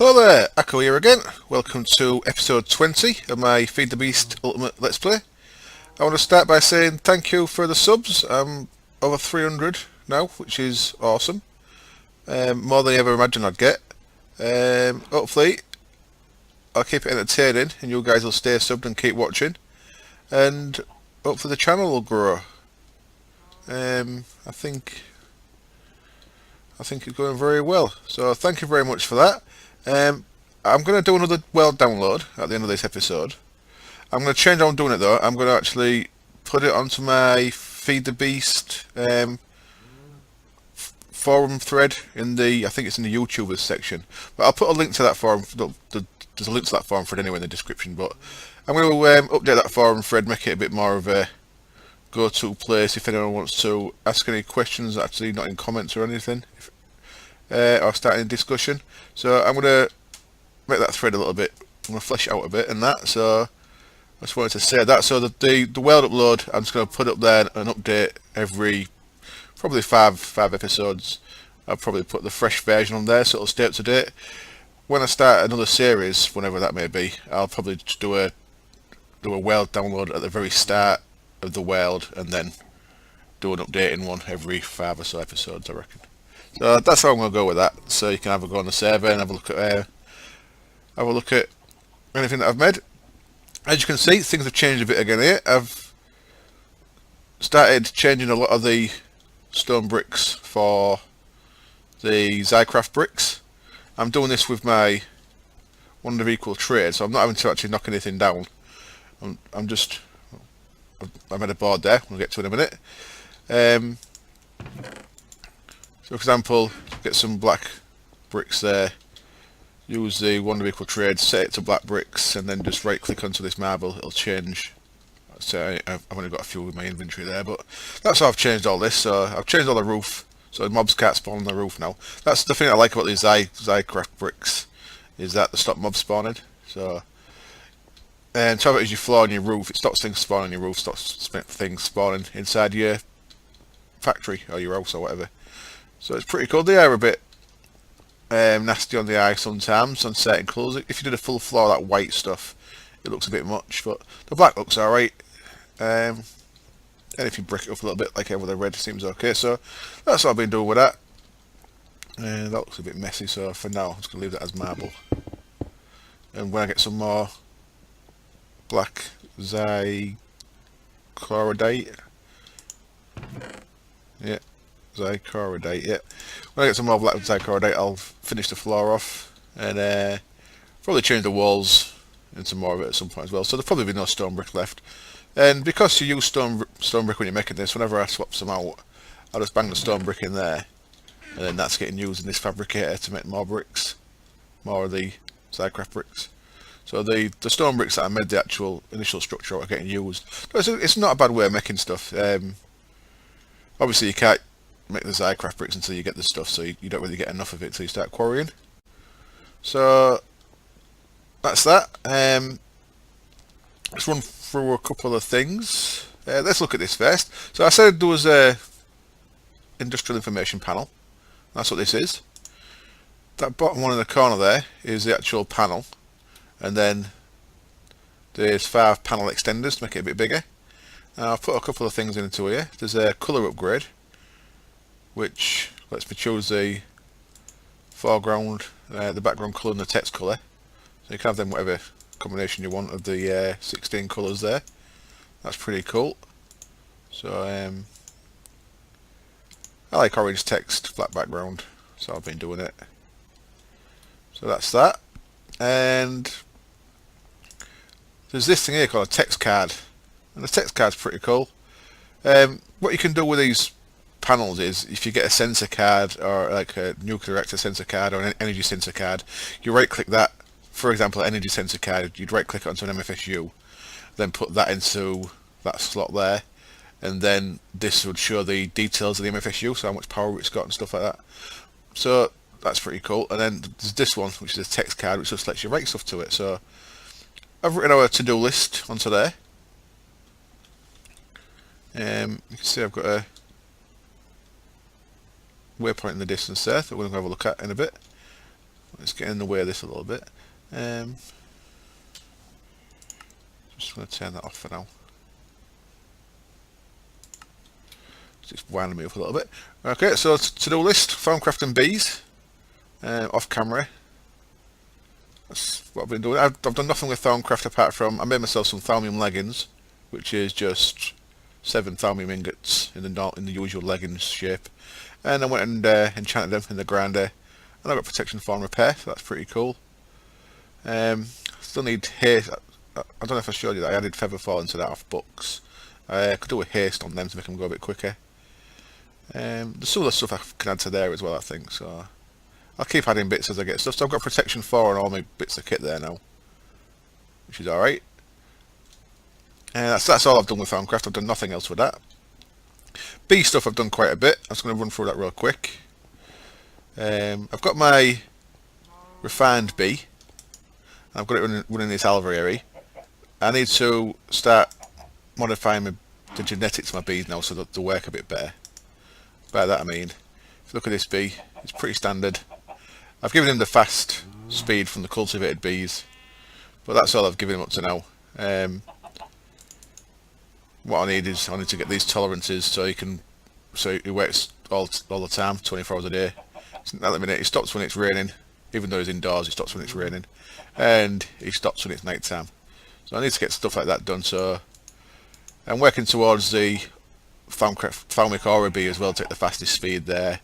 Hello there, Akko here again. Welcome to episode 20 of my Feed the Beast Ultimate Let's Play. I want to start by saying thank you for the subs. I'm over 300 now, which is awesome. More than I ever imagined I'd get. Hopefully I'll keep it entertaining and you guys will stay subbed and keep watching. And hopefully the channel will grow. I think it's going very well. So thank you very much for that. I'm going to do another world download at the end of this episode. I'm going to change how I'm doing it though. I'm going to actually put it onto my Feed the Beast forum thread in the, I think it's in the YouTubers section. But I'll put a link to that forum. There's a link to that forum thread anyway in the description. But I'm going to update that forum thread, make it a bit more of a go-to place if anyone wants to ask any questions, actually not in comments or anything, or start a discussion. So I'm going to make that thread a little bit, I'm going to flesh it out a bit and that, so I just wanted to say that. So the world upload, I'm just going to put up there an update every, probably five episodes. I'll probably put the fresh version on there so it'll stay up to date. When I start another series, whenever that may be, I'll probably just do a world download at the very start of the world and then do an updating one every 5 or so episodes, I reckon. So that's how I'm going to go with that. So you can have a go on the server and have a look at anything that I've made. As you can see, things have changed a bit again here. I've started changing a lot of the stone bricks for the Zycraft bricks. I'm doing this with my one of equal trade, so I'm not having to actually knock anything down. I made a board there, we'll get to it in a minute. So for example, get some black bricks there, use the one of equal trade, set it to black bricks, and then just right click onto this marble, it'll change. So I've only got a few in my inventory there, but that's how I've changed all this. So I've changed all the roof, so the mobs can't spawn on the roof now. That's the thing I like about these Zycraft bricks, is that they stop mob spawning. So and top of it is your floor and your roof. It stops things spawning on your roof, stops things spawning inside your factory or your house or whatever. So it's pretty cool. They are a bit nasty on the eye sometimes on certain colours. If you did a full floor of that white stuff, it looks a bit much, but the black looks alright. And if you brick it up a little bit like with the red, seems okay. So that's what I've been doing with that. And that looks a bit messy, so for now I'm just going to leave that as marble. And when I get some more black Zycorodite, yeah, Zycorodite, yeah. When I get some more black Zycorodite, I'll finish the floor off and probably change the walls into more of it at some point as well. So there'll probably be no stone brick left. And because you use stone brick when you're making this, whenever I swap some out, I'll just bang the stone brick in there, and then that's getting used in this fabricator to make more bricks, more of the Zycraft bricks. So the stone bricks that I made the actual initial structure are getting used. It's not a bad way of making stuff. Obviously you can't make the Zycraft bricks until you get the stuff, so you don't really get enough of it until you start quarrying. So that's that. Let's run through a couple of things. Let's look at this first. So I said there was a industrial information panel. That's what this is. That bottom one in the corner there is the actual panel. And then there's 5 panel extenders to make it a bit bigger. Now I've put a couple of things into here. There's a colour upgrade, which lets me choose the foreground, the background colour and the text colour. So you can have them whatever combination you want of the 16 colours there. That's pretty cool. So I like orange text, black background, so I've been doing it. So that's that. And there's this thing here called a text card, and the text card's pretty cool. What you can do with these panels is, if you get a sensor card or like a nuclear reactor sensor card or an energy sensor card, you right click that. For example, energy sensor card, you'd right click it onto an MFSU, then put that into that slot there, and then this would show the details of the MFSU, so how much power it's got and stuff like that. So that's pretty cool. And then there's this one, which is a text card, which just lets you write stuff to it. So I've written our to-do list onto there. You can see I've got a waypoint in the distance there that we're going to have a look at in a bit. Let's get in the way of this a little bit. Just going to turn that off for now. Just winding me up a little bit. Okay, so to-do list, Thaumcrafting bees, off camera. That's what I've been doing. I've done nothing with Thaumcraft apart from I made myself some Thaumium leggings, which is just 7 Thaumium ingots in the usual leggings shape, and I went and enchanted them in the grinder, and I got protection for repair, so that's pretty cool. Still need haste. I don't know if I showed you that I added Featherfall into that off books. I could do a haste on them to make them go a bit quicker. There's some other stuff I can add to there as well, I think, so I'll keep adding bits as I get stuff. So I've got protection 4 on all my bits of kit there now, which is alright. That's all I've done with Thaumcraft. I've done nothing else with that. Bee stuff I've done quite a bit. I'm just going to run through that real quick. I've got my refined bee. I've got it running this alveary. I need to start modifying the genetics of my bees now so that they work a bit better. By that I mean, if you look at this bee, it's pretty standard. I've given him the fast speed from the cultivated bees, but that's all I've given him up to now. What I need to get these tolerances so he works all the time, 24 hours a day. At the minute he stops when it's raining, even though he's indoors he stops when it's raining, and he stops when it's night time. So I need to get stuff like that done. So I'm working towards the Thaumic Aura bee as well, to take the fastest speed there.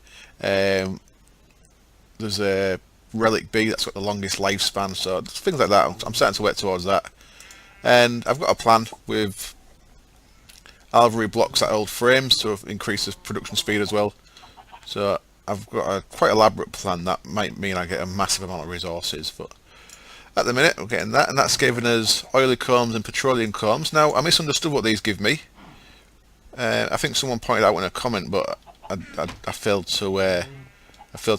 There's a relic bee that's got the longest lifespan, so things like that. I'm starting to work towards that, and I've got a plan with alveary blocks at old frames to increase the production speed as well. So I've got a quite elaborate plan that might mean I get a massive amount of resources, but at the minute we're getting that, and that's giving us oily combs and petroleum combs. Now I misunderstood what these give me. I think someone pointed out in a comment, but I failed to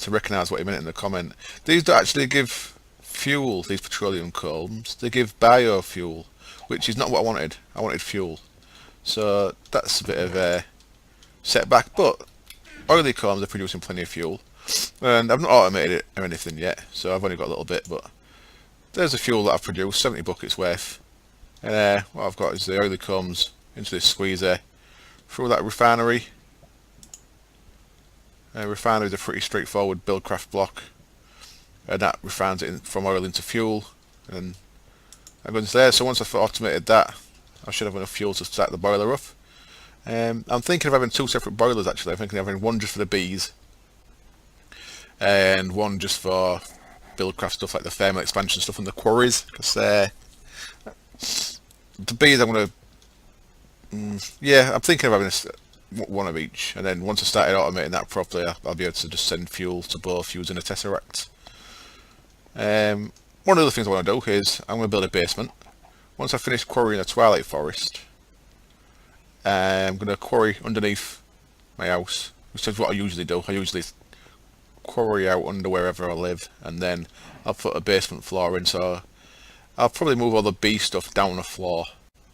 recognise what he meant in the comment. These don't actually give fuel, these petroleum combs. They give biofuel, which is not what I wanted. I wanted fuel. So that's a bit of a setback, but oily combs are producing plenty of fuel. And I've not automated it or anything yet, so I've only got a little bit, but there's the fuel that I've produced, 70 buckets worth. And what I've got is the oily combs into this squeezer, through that refinery. Refinery is a pretty straightforward buildcraft block, and that refines it from oil into fuel, and that goes there. So once I've automated that, I should have enough fuel to start the boiler up. I'm thinking of having 2 separate boilers actually. I'm thinking of having one just for the bees, and one just for buildcraft stuff like the thermal expansion stuff and the quarries, because the bees I'm going to yeah, I'm thinking of having one of each, and then once I started automating that properly, I'll be able to just send fuel to both using a tesseract. One of the things I want to do is I'm going to build a basement. Once I finish quarrying a twilight forest, I'm going to quarry underneath my house, which is what I usually do. I usually quarry out under wherever I live, and then I'll put a basement floor in, so I'll probably move all the bee stuff down the floor,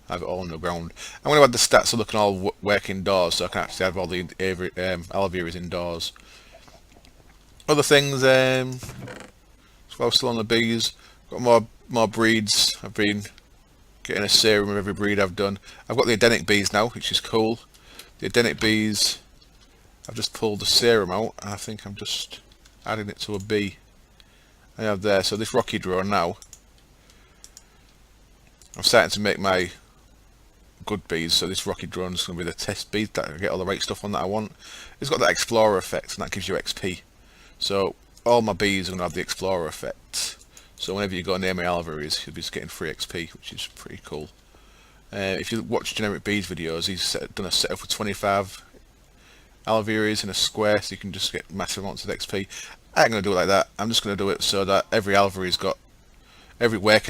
have it all underground. I'm going to add the stats so they can all work indoors, so I can actually have all the alvearies indoors. Other things, while still on the bees, got more breeds. I've been getting a serum of every breed I've done. I've got the Edenic bees now, which is cool. The Edenic bees, I've just pulled the serum out, and I think I'm just adding it to a bee I have there. So this rocky drone now, I'm starting to make my good bees, so this rocky drone is going to be the test bee that I get all the right stuff on that I want. It's got that explorer effect, and that gives you XP. So all my bees are going to have the explorer effect. So whenever you go near my alvearies, you'll be just getting free XP, which is pretty cool. If you watch generic bees videos, he's done a setup for 25 alvearies in a square, so you can just get massive amounts of XP. I ain't going to do it like that. I'm just going to do it so that every working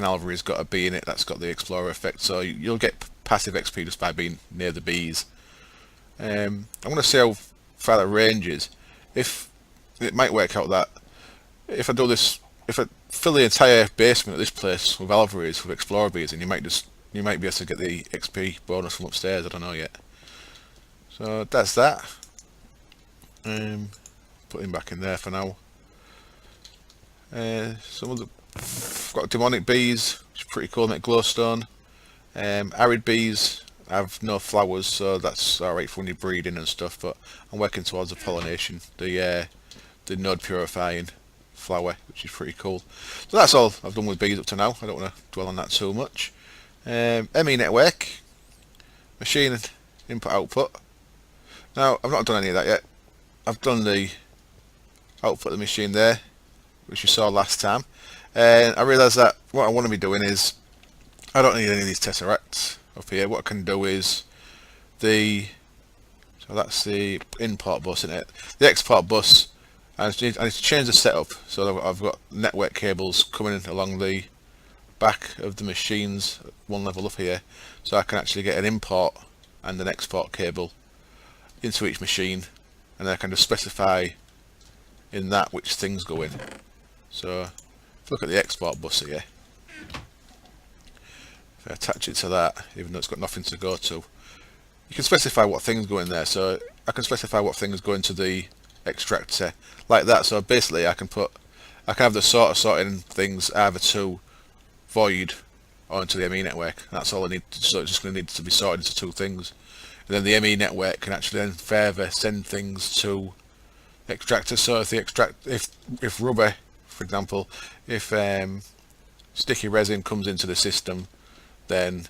alveary's got a bee in it that's got the explorer effect, so you'll get passive XP just by being near the bees. I'm going to see how far the range is. If it might work out that if I do this, if I fill the entire basement of this place with alvearies with explorer bees, and you might be able to get the XP bonus from upstairs. I don't know yet. So that's that. Put him back in there for now. Some of the got demonic bees, which is pretty cool, make glowstone. Arid bees have no flowers, so that's alright for when you're breeding and stuff, but I'm working towards the pollination, the node purifying flower, which is pretty cool. So that's all I've done with bees up to now. I don't want to dwell on that too much. ME network, machine input output. Now I've not done any of that yet. I've done the output of the machine there, which you saw last time, and I realised that what I want to be doing is I don't need any of these tesseracts up here. What I can do is so that's the import bus, isn't it? The export bus, I need to change the setup so that I've got network cables coming along the back of the machines one level up here, so I can actually get an import and an export cable into each machine, and then I can just specify in that which things go in. So if you look at the export bus here, if I attach it to that, even though it's got nothing to go to, you can specify what things go in there. So I can specify what things go into the extractor like that. So basically I can have the sorting things either to void or into the ME network. That's all I need. So it's just going to need to be sorted into two things, and then the ME network can actually then further send things to extractor. So if if rubber, for example, if sticky resin comes into the system, then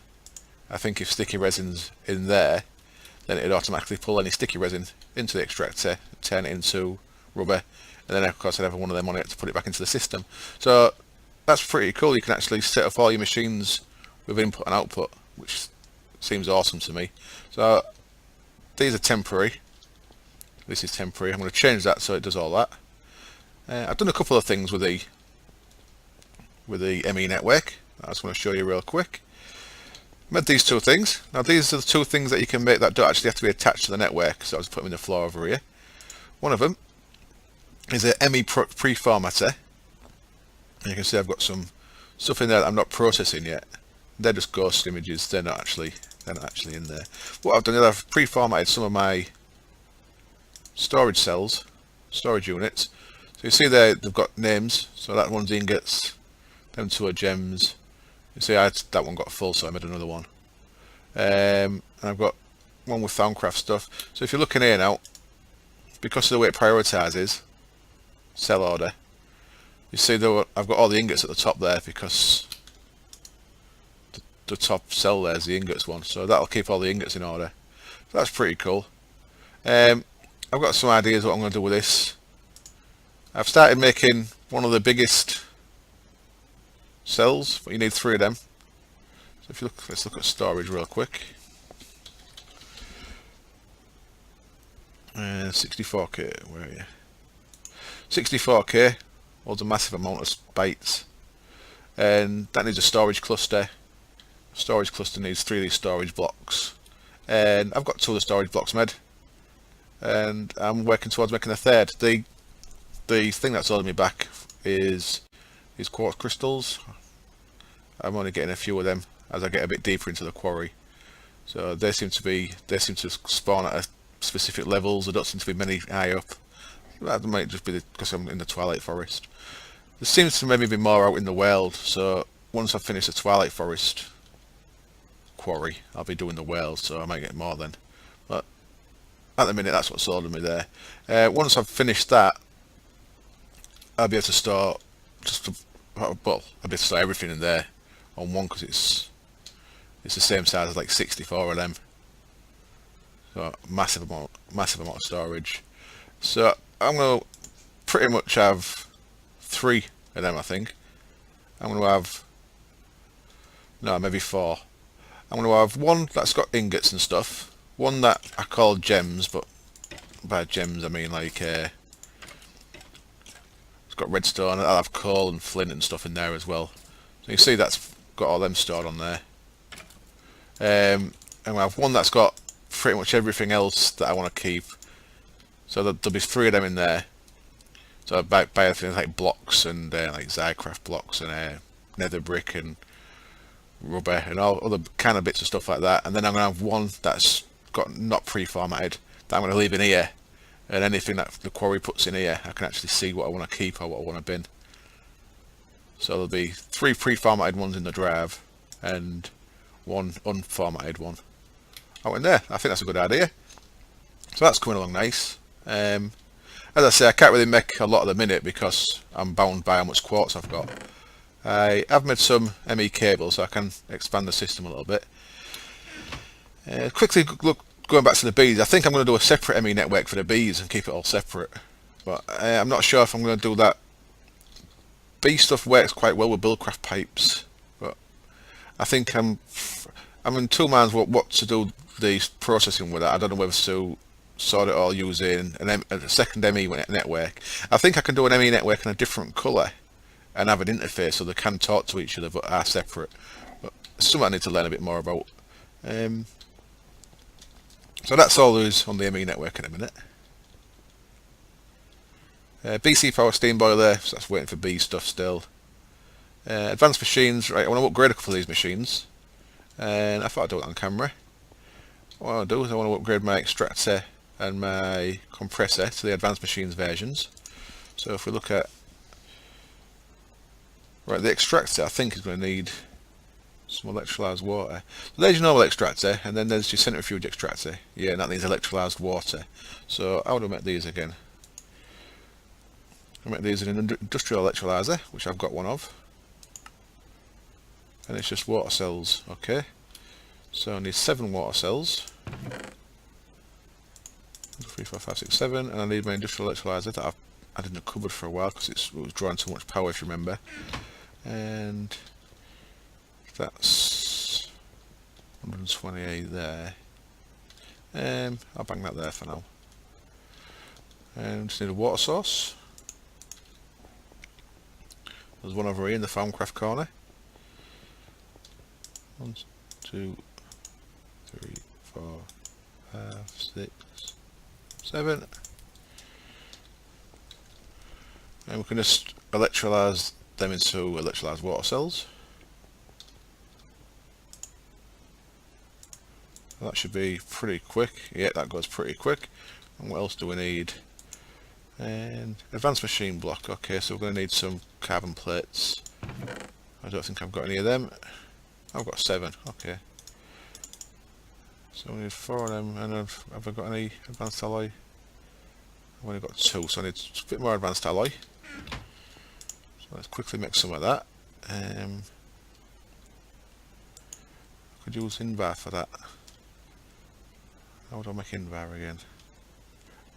I think if sticky resin's in there, then it'd automatically pull any sticky resin into the extractor, turn it into rubber, and then of course I'd have one of them on it to put it back into the system. So that's pretty cool. You can actually set up all your machines with input and output, which seems awesome to me. So these are temporary. This is temporary. I'm going to change that so it does all that. I've done a couple of things with the ME network. I just want to show you real quick. Made these two things. Now these are the two things that you can make that don't actually have to be attached to the network, so I'll just put them in the floor over here. One of them is a ME preformatter. And you can see I've got some stuff in there that I'm not processing yet. They're just ghost images, they're not actually in there. What I've done is I've preformatted some of my storage cells, storage units. So you see there they've got names, so that one's ingots, them two are gems. You see that one got full, so I made another one. And I've got one with Thaumcraft stuff. So if you're looking here now, because of the way it prioritises cell order, you see that I've got all the ingots at the top there because the top cell there is the ingots one, so that'll keep all the ingots in order. So that's pretty cool. I've got some ideas what I'm going to do with this. I've started making one of the biggest cells, but you need 3 of them. So if you look, let's look at storage real quick. 64k, where are you? 64k holds a massive amount of bytes, and that needs a storage cluster. Storage cluster needs 3 of these storage blocks, and I've got 2 of the storage blocks made, and I'm working towards making a third. The thing that's holding me back is these quartz crystals. I'm only getting a few of them as I get a bit deeper into the quarry. So they seem to spawn at specific levels. There don't seem to be many high up. That might just be because I'm in the Twilight Forest. There seems to maybe be more out in the world. So once I finish the Twilight Forest quarry, I'll be doing the world, so I might get more then. But at the minute, that's what's holding me there. Once I've finished that, I'll be able to store I'll be able to store everything in there on one, because it's the same size as like 64 of them. So massive amount of storage. So I'm going to pretty much have 3 of them, I think. I'm going to have, no, maybe 4. I'm going to have one that's got ingots and stuff, one that I call gems, but by gems I mean like it's got redstone. I'll have coal and flint and stuff in there as well. So you can see that's got all them stored on there. And we'll have one that's got pretty much everything else that I want to keep. So there'll be 3 of them in there. So I buy things like blocks and like Zycraft blocks and nether brick and rubber and all other kind of bits of stuff like that. And then I'm going to have one that's got not pre-formatted that I'm going to leave in here. And anything that the quarry puts in here, I can actually see what I want to keep or what I want to bin. So there'll be 3 pre-formatted ones in the drive and 1 unformatted one out in there. I think that's a good idea. So that's coming along nice. As I say, I can't really make a lot at the minute because I'm bound by how much quartz I've got. I have made some ME cables, so I can expand the system a little bit. Quickly going back to the bees, I think I'm going to do a separate ME network for the bees and keep it all separate. But I'm not sure if I'm going to do that. Bee stuff works quite well with Buildcraft pipes, but I think I'm in two minds what to do the processing with that. I don't know whether to sort it all using a second ME network. I think I can do an ME network in a different colour and have an interface so they can talk to each other but are separate. But it's something I need to learn a bit more about. So that's all there is on the ME network in a minute. BC power steam boiler, so that's waiting for B stuff still. Advanced machines, right, I want to upgrade a couple of these machines. And I thought I'd do it on camera. What I want to do is I want to upgrade my extractor and my compressor to the advanced machines versions. So if we look at, right, the extractor I think is going to need some electrolyzed water. So there's your normal extractor, and then there's your centrifuge extractor. Yeah, and that needs electrolyzed water. So how do I make these again? I make these in an industrial electrolyzer, which I've got one of. And it's just water cells, okay. So I need 7 water cells. 3, 4, 5, 6, 7, and I need my industrial electrolyzer that I've had in the cupboard for a while because it was drawing too much power, if you remember. And that's 128 there. I'll bang that there for now. And just need a water source. There's one over here in the Farmcraft corner. 1, 2, 3, 4, 5, 6, 7. And we can just electrolyze them into electrolyzed water cells. That should be pretty quick. Yeah, that goes pretty quick. And what else do we need? And advanced machine block. Okay, so we're going to need some carbon plates. I don't think I've got any of them. I've got 7. Okay. So we need 4 of them. And have I got any advanced alloy? I've only got 2, so I need a bit more advanced alloy. So let's quickly make some of that. I could use Invar for that. How do I make Invar again?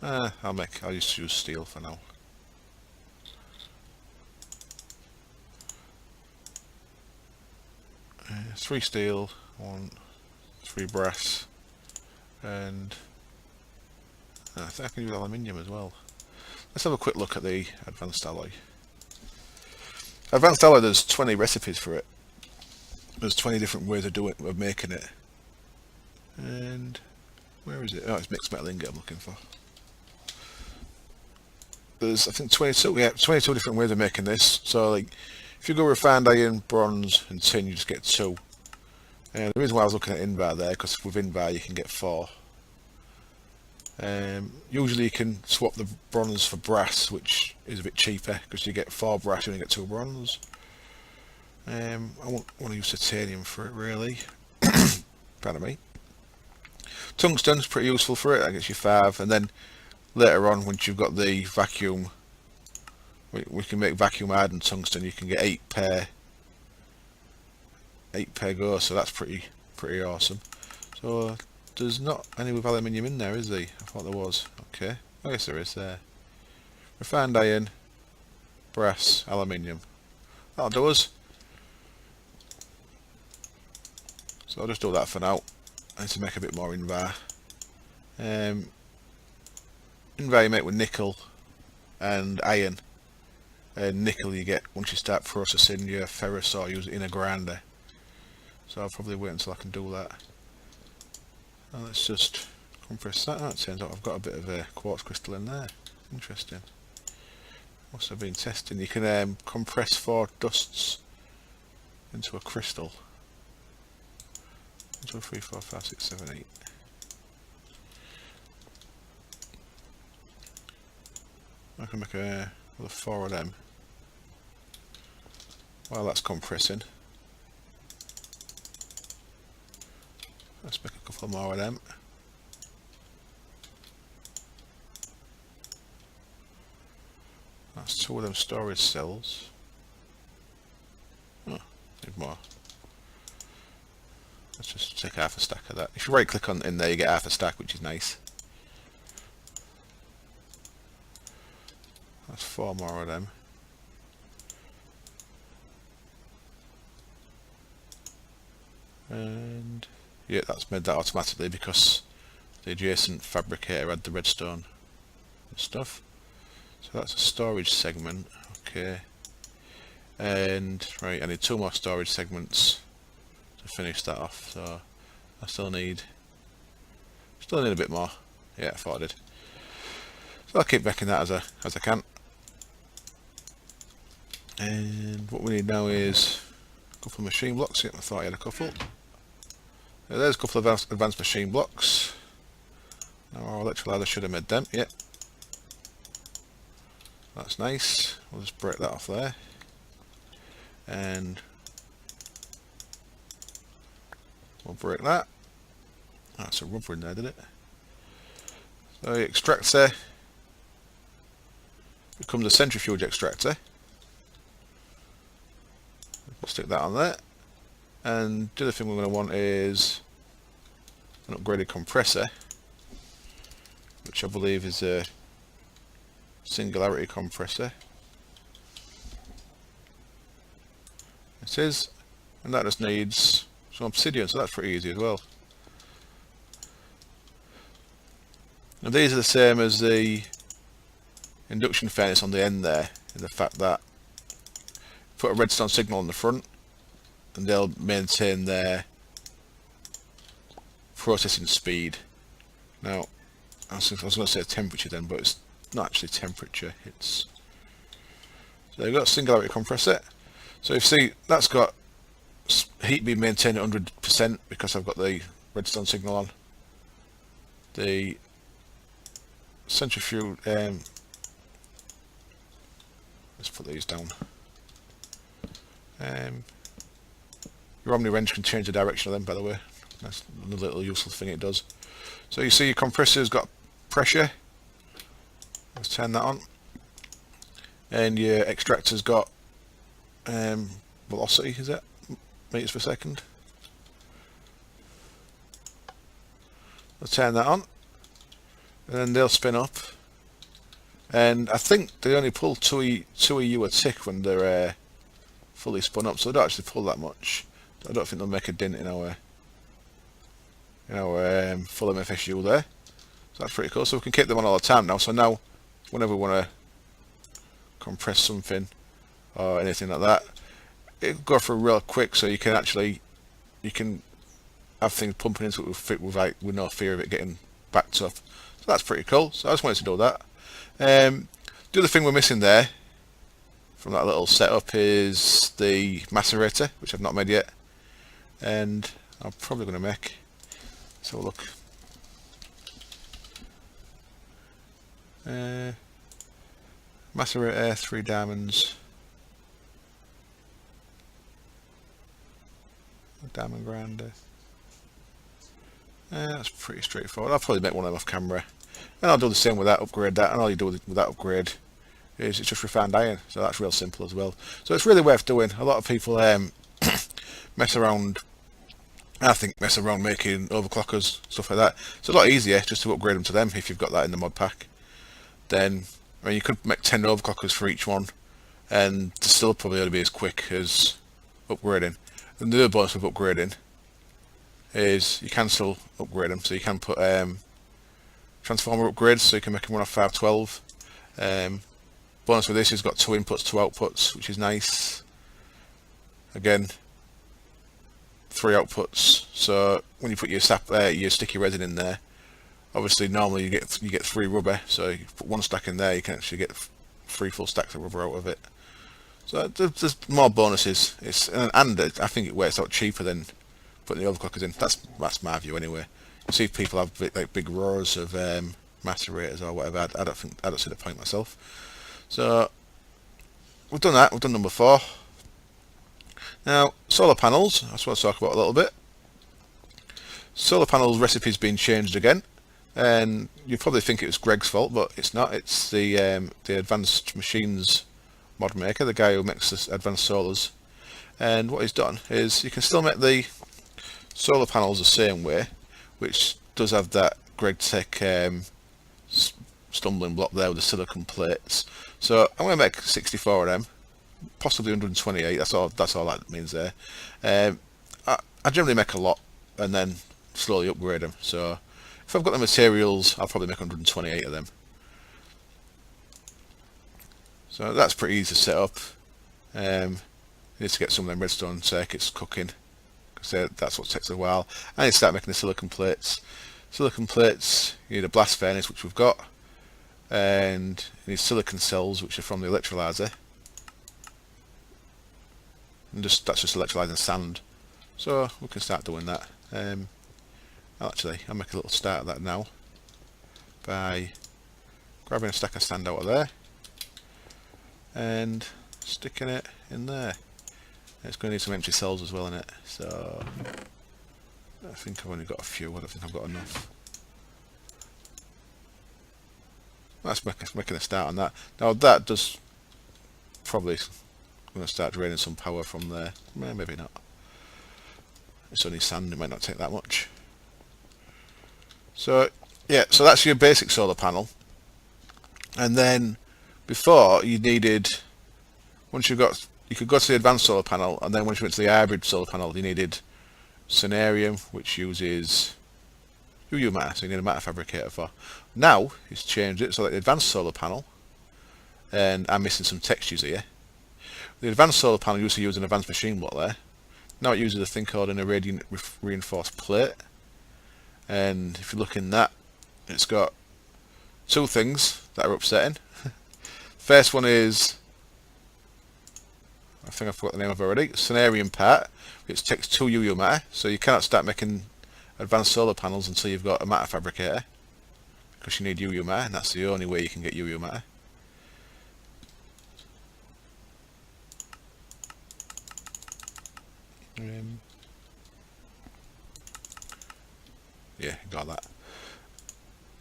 I'll just use steel for now. 3 steel, 3 brass, and I think I can use aluminium as well. Let's have a quick look at the advanced alloy. Advanced alloy, there's 20 recipes for it. There's 20 different ways of making it. And where is it? Oh, it's mixed metal ingot I'm looking for. There's, I think, 22 different ways of making this. So, like, if you go refined iron, bronze, and tin, you just get 2. And the reason why I was looking at Invar there, because with Invar you can get 4. Usually you can swap the bronze for brass, which is a bit cheaper, because you get 4 brass, you only get 2 bronze. I want to use titanium for it, really. Pardon me. Tungsten's pretty useful for it, that gets you 5, and then later on, once you've got the vacuum, we can make vacuum hardened tungsten. You can get 8 per go, so that's pretty awesome. So there's not any with aluminium in there, is there? I thought there was. Okay, I guess there is there. Refined iron, brass, aluminium. That'll do us. So I'll just do that for now. I need to make a bit more Invar. Invar you make with nickel and iron. Nickel you get once you start processing your ferrous or use it in a grinder. So I'll probably wait until I can do that. Now let's just compress that. It turns out I've got a bit of a quartz crystal in there. Interesting. Must have been testing. You can compress 4 dusts into a crystal. 1, 2, 3, 4, 5, 6, 7, 8. I can make another 4 of them. while that's compressing, let's make a couple more of them. That's 2 of them storage cells. Oh, need more. Let's just take half a stack of that. If you right click on in there, you get half a stack, which is nice. That's 4 more of them. And yeah, that's made that automatically because the adjacent fabricator had the redstone and stuff. So that's a storage segment. Okay. And right, I need 2 more storage segments to finish that off. So I still need a bit more. Yeah, I thought I did. So I'll keep making that as I can. And what we need now is a couple of machine blocks. Yeah, I thought I had a couple. There's a couple of advanced machine blocks. Now our electrolyzer should have made them. Yeah. That's nice. We'll just break that off there. And we'll break that. That's a rubber in there, did it? So the extractor becomes a centrifuge extractor. We'll stick that on there. And the other thing we're going to want is an upgraded compressor, which I believe is a singularity compressor. It is, and that just needs some obsidian, so that's pretty easy as well. Now these are the same as the induction furnace on the end there, in the fact that put a redstone signal on the front and they'll maintain their processing speed. Now I was going to say temperature then, but it's not actually temperature, it's... So you've got a singularity compressor. So you see that's got heat being maintained at 100% because I've got the redstone signal on. The centrifuge, let's put these down. Your Omni wrench can change the direction of them, by the way. That's another little useful thing it does. So you see your compressor's got pressure. Let's turn that on. And your extractor's got velocity, is it? Meters per second. Let's turn that on. And then they'll spin up. And I think they only pull 2 EU a tick when they're fully spun up, so they don't actually pull that much. I don't think they'll make a dent in our full MFSU there. So that's pretty cool. So we can keep them on all the time now. So now, whenever we want to compress something or anything like that, it'll go through real quick. So you can have things pumping into it with no fear of it getting backed up. So that's pretty cool. So I just wanted to do that. The other thing we're missing there from that little setup is the macerator, which I've not made yet, and I'm probably going to make. Let's have a look. Macerator, 3 diamonds, a diamond grinder. That's pretty straightforward. I'll probably make one of them off camera, and I'll do the same with that. Upgrade that, and all you do with that upgrade is it's just refined iron. So that's real simple as well. So it's really worth doing. A lot of people mess around. I think mess around making overclockers, stuff like that. It's a lot easier just to upgrade them to them if you've got that in the mod pack. Then, I mean, you could make 10 overclockers for each one, and they're still probably only be as quick as upgrading. And the other bonus of upgrading is you can still upgrade them, so you can put transformer upgrades, so you can make them run off 512. Bonus with this is got 2 inputs, 2 outputs, which is nice. Again, 3 outputs. So when you put your sticky resin in there, obviously normally you get 3 rubber. So you put 1 stack in there, you can actually get 3 full stacks of rubber out of it. So there's more bonuses. And I think it works out cheaper than putting the overclockers in. That's my view anyway. You see people have big rows of macerators or whatever. I don't see the point myself. So we've done that. We've done number 4. Now, solar panels, I just want to talk about a little bit. Solar panels recipe's been changed again, and you probably think it was Greg's fault, but it's not. It's the Advanced Machines mod maker, the guy who makes the advanced solars. And what he's done is you can still make the solar panels the same way, which does have that Greg Tech stumbling block there with the silicon plates. So I'm going to make 64 of them, possibly 128. That's all that means there. I generally make a lot and then slowly upgrade them. So if I've got the materials, I'll probably make 128 of them. So that's pretty easy to set up. You need to get some of them redstone circuits cooking, because that's what takes a while. I need to start making the silicon plates. Silicon plates, you need a blast furnace, which we've got, and you need silicon cells, which are from the electrolyzer. And that's just electrolyzing sand. So we can start doing that. Actually, I'll make a little start of that now by grabbing a stack of sand out of there and sticking it in there. It's going to need some empty cells as well in it, so I think I've only got a few. I don't think I've got enough. That's making a start on that. Now that does probably going to start draining some power from there. Maybe not. It's only sand, it might not take that much. So yeah, so that's your basic solar panel. And then before you needed, you could go to the advanced solar panel, and then once you went to the hybrid solar panel, you needed Cenarium, which uses UU matter, so you need a matter fabricator for. Now he's changed it so that the advanced solar panel, and I'm missing some textures here. The advanced solar panel used to use an advanced machine block there. Now it uses a thing called an irradiant reinforced plate. And if you look in that, it's got two things that are upsetting. First one is, I think I forgot the name of it already, Cenarium part, which takes 2 UU matter, so you cannot start making advanced solar panels until you've got a matter fabricator, because you need UU matter, and that's the only way you can get UU matter. Yeah, got that.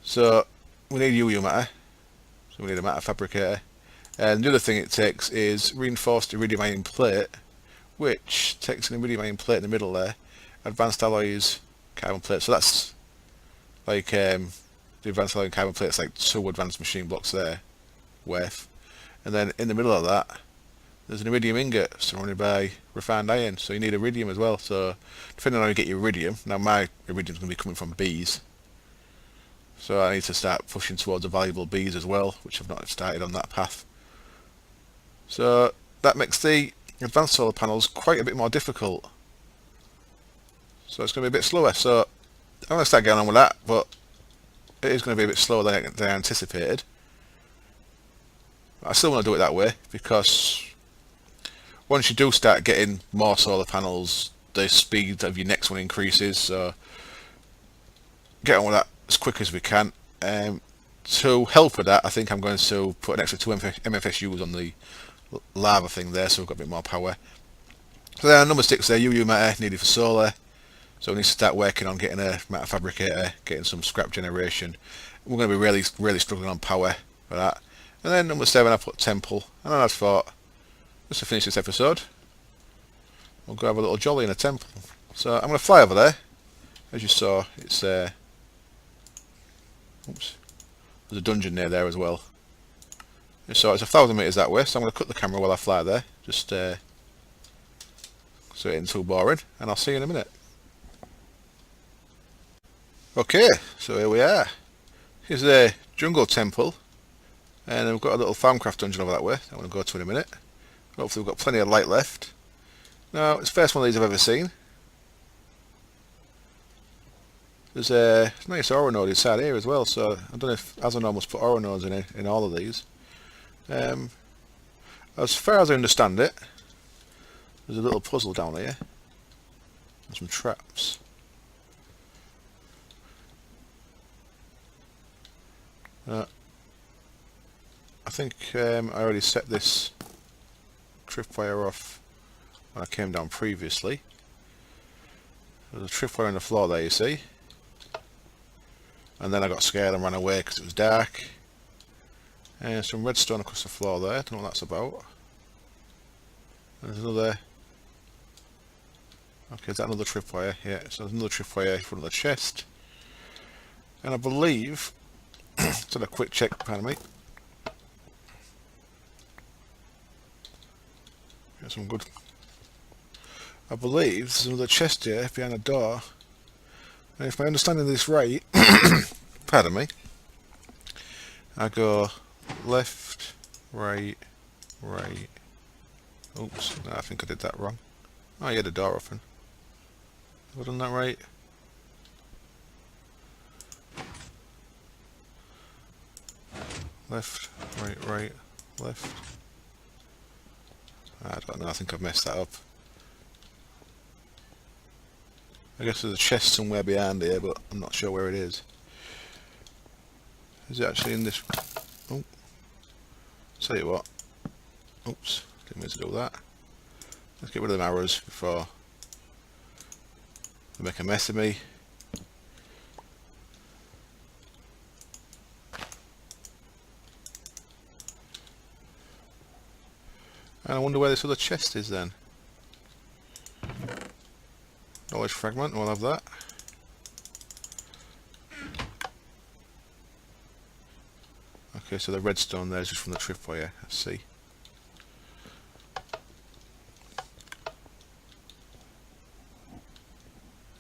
So we need UU matter, so we need a matter fabricator. And the other thing it takes is reinforced iridium ion plate, which takes an iridium ion plate in the middle there, advanced alloys carbon plate. So that's like the advanced alloy and carbon plate. It's like 2 advanced machine blocks there worth. And then in the middle of that, there's an iridium ingot surrounded by refined iron. So you need iridium as well. So depending on how you get your iridium, now my iridium's going to be coming from bees. So I need to start pushing towards the valuable bees as well, which I've not started on that path. So that makes the advanced solar panels quite a bit more difficult. So it's going to be a bit slower. So I'm going to start getting on with that, but it is going to be a bit slower than I anticipated. I still want to do it that way, because once you do start getting more solar panels, the speed of your next one increases. So get on with that as quick as we can. To help with that, I think I'm going to put an extra 2 MFSUs on the lava thing there, so we've got a bit more power. So there are number 6 there, UU matter needed for solar. So we need to start working on getting a matter fabricator, getting some scrap generation. We're going to be really struggling on power for that. And then number 7 I put temple. And then I thought, just to finish this episode, we'll go have a little jolly in a temple. So I'm going to fly over there. As you saw, it's oops, there's a dungeon near there as well. So it's 1,000 meters that way, so I'm going to cut the camera while I fly there, just so it isn't too boring, and I'll see you in a minute. Okay, so here we are. Here's the jungle temple, and we've got a little farmcraft dungeon over that way I want to go to in a minute. Hopefully we've got plenty of light left. Now, it's the first one of these I've ever seen. There's a nice ore node inside here as well, so I don't know if Azanon must put ore nodes in all of these. As far as I understand it, there's a little puzzle down here and some traps. I think I already set this tripwire off when I came down previously. There's a tripwire on the floor there, you see. And then I got scared and ran away because it was dark. And some redstone across the floor there, don't know what that's about. There's another... Okay, is that another tripwire? Yeah, so there's another tripwire in front of the chest. And I believe... Let's have a quick check, pardon me. Get some good... I believe there's another chest here behind the door. And if my understanding of this right... pardon me. I go left, right, right. Oops, no, I think I did that wrong. Oh, yeah, the door open. Have I done that right? Left, right, left. I don't know, I think I've messed that up. I guess there's a chest somewhere behind here, but I'm not sure where it is. Is it actually in this? Oh, tell you what. Oops, didn't mean to do that. Let's get rid of them arrows before they make a mess of me. And I wonder where this other chest is then. Knowledge fragment, we'll have that. Okay, so the redstone there is just from the tripwire, I see.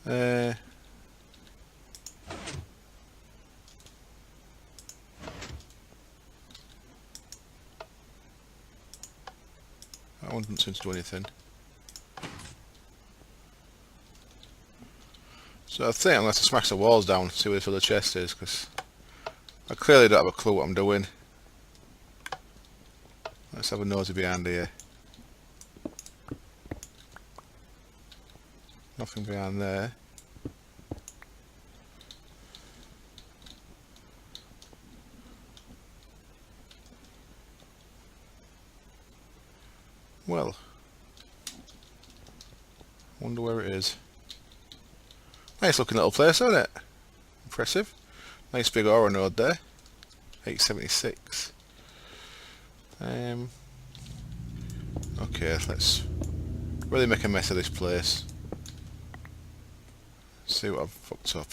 That one doesn't seem to do anything. So I think I'm going to have to smash the walls down to see where this other chest is, because I clearly don't have a clue what I'm doing. Let's have a nosy behind here. Nothing behind there. Well, wonder where it is. Nice looking little place, isn't it? Impressive. Nice big ore node there. 876. Okay, let's really make a mess of this place. See what I've fucked up.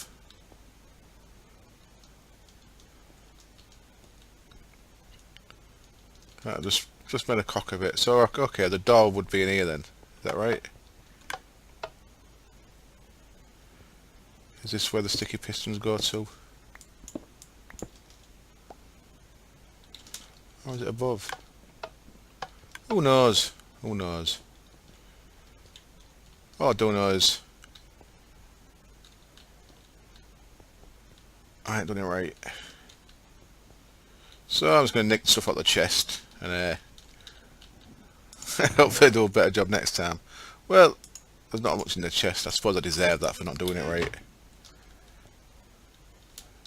I just made a cock of it. So okay, the door would be in here then. Is that right? Is this where the sticky pistons go to? Or is it above? Who knows? Who knows? Oh, don't knows. I ain't done it right. So I'm just going to nick stuff out the chest and hopefully do a better job next time. Well, there's not much in the chest. I suppose I deserve that for not doing it right.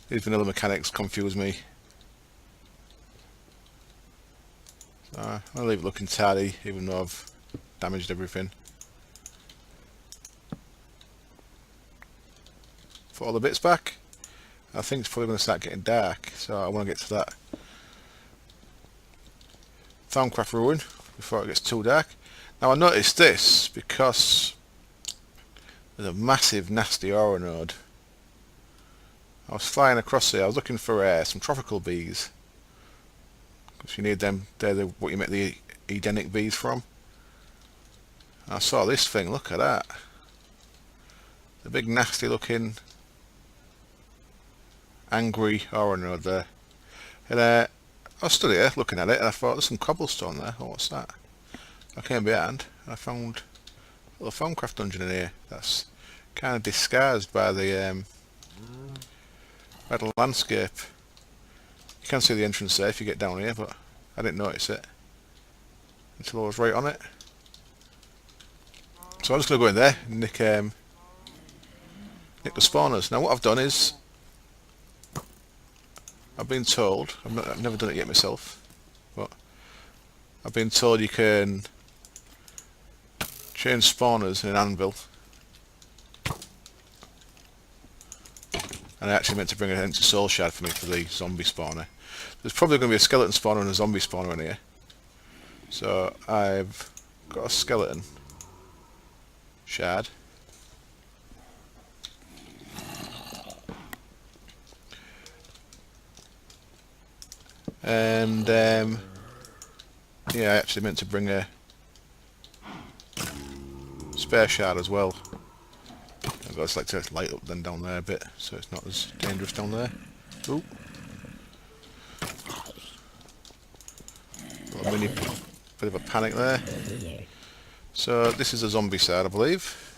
These vanilla mechanics confuse me. So I'll leave it looking tidy, even though I've damaged everything. Put all the bits back. I think it's probably going to start getting dark, so I want to get to that Thaumcraft ruin before it gets too dark. Now I noticed this because there's a massive nasty aura node. I was flying across here, I was looking for some tropical bees. Because you need them, they're what you make the Edenic bees from. And I saw this thing, look at that. The big nasty looking angry aura node there. And I stood here looking at it and I thought there's some cobblestone there. Oh, what's that? I came behind and I found a little Thaumcraft dungeon in here. That's kind of disguised by the landscape. You can see the entrance there if you get down here, but I didn't notice it until I was right on it. So I'm just going to go in there and nick the spawners. Now what I've done is I've been told, I've never done it yet myself, but I've been told you can Change spawners in an anvil. And I actually meant to bring an empty soul shard for me for the zombie spawner. There's probably going to be a skeleton spawner and a zombie spawner in here. So I've got a skeleton shard. And yeah, I actually meant to bring a spare shard as well. I've got to select to light up then down there a bit, so it's not as dangerous down there. Ooh. Got a mini bit of a panic there. So this is a zombie side, I believe.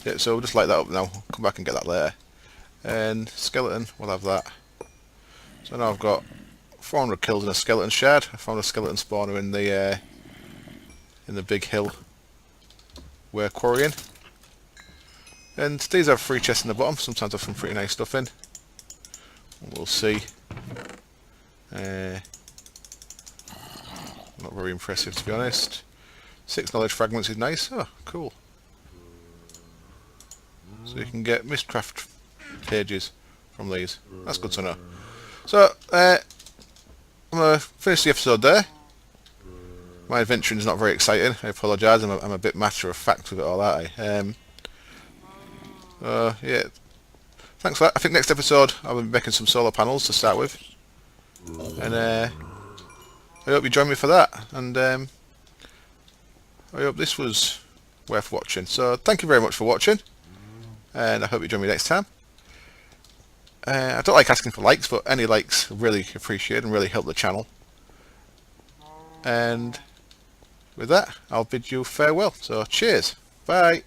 Yeah, so we'll just light that up now. Come back and get that later. And skeleton, we'll have that. So now I've got 400 kills in a skeleton shard. I found a skeleton spawner in the big hill we're quarrying. And these have 3 chests in the bottom. Sometimes have some pretty nice stuff in. We'll see. Not very impressive, to be honest. 6 knowledge fragments is nice. Oh, cool. So you can get Mistcraft pages from these. That's good to know. So, I'm going to finish the episode there. My adventuring is not very exciting. I apologise. I'm a bit matter of fact with it all, aren't I? Yeah. Thanks for that. I think next episode I'll be making some solar panels to start with. And I hope you join me for that. And I hope this was worth watching. So thank you very much for watching. And I hope you join me next time. I don't like asking for likes, but any likes are really appreciated and really help the channel. And with that, I'll bid you farewell. So cheers. Bye.